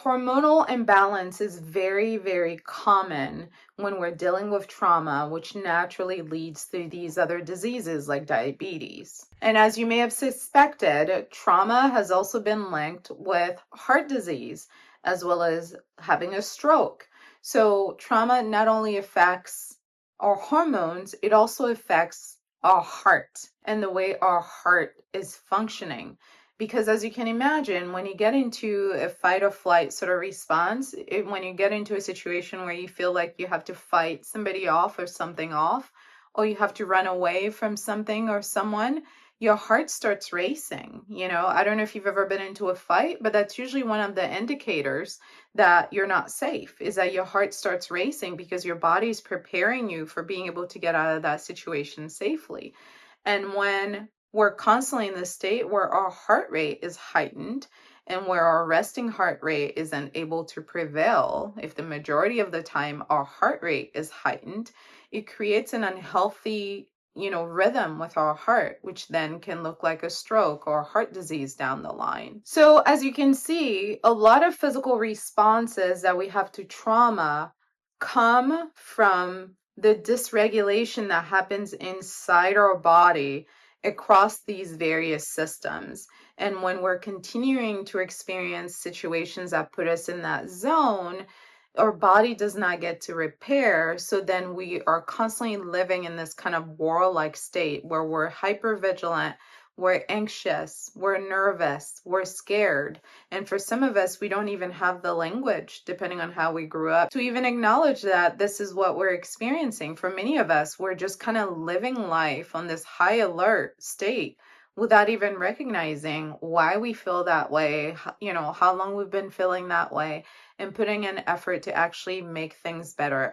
Hormonal imbalance is very, very common when we're dealing with trauma, which naturally leads to these other diseases like diabetes. And as you may have suspected, trauma has also been linked with heart disease as well as having a stroke. So, trauma not only affects our hormones, it also affects our heart and the way our heart is functioning. Because as you can imagine, when you get into a fight or flight sort of response, when you get into a situation where you feel like you have to fight somebody off or something off, or you have to run away from something or someone, your heart starts racing. I don't know if you've ever been into a fight, but that's usually one of the indicators that you're not safe, is that your heart starts racing because your body's preparing you for being able to get out of that situation safely. And when we're constantly in this state where our heart rate is heightened and where our resting heart rate isn't able to prevail, if the majority of the time our heart rate is heightened, it creates an unhealthy rhythm with our heart, which then can look like a stroke or heart disease down the line. So as you can see, a lot of physical responses that we have to trauma come from the dysregulation that happens inside our body across these various systems. And when we're continuing to experience situations that put us in that zone, our body does not get to repair. So then we are constantly living in this kind of warlike state where we're hyper vigilant, we're anxious, we're nervous, we're scared. And for some of us, we don't even have the language, depending on how we grew up, to even acknowledge that this is what we're experiencing. For many of us, we're just kind of living life on this high alert state without even recognizing why we feel that way, how long we've been feeling that way, and putting an effort to actually make things better.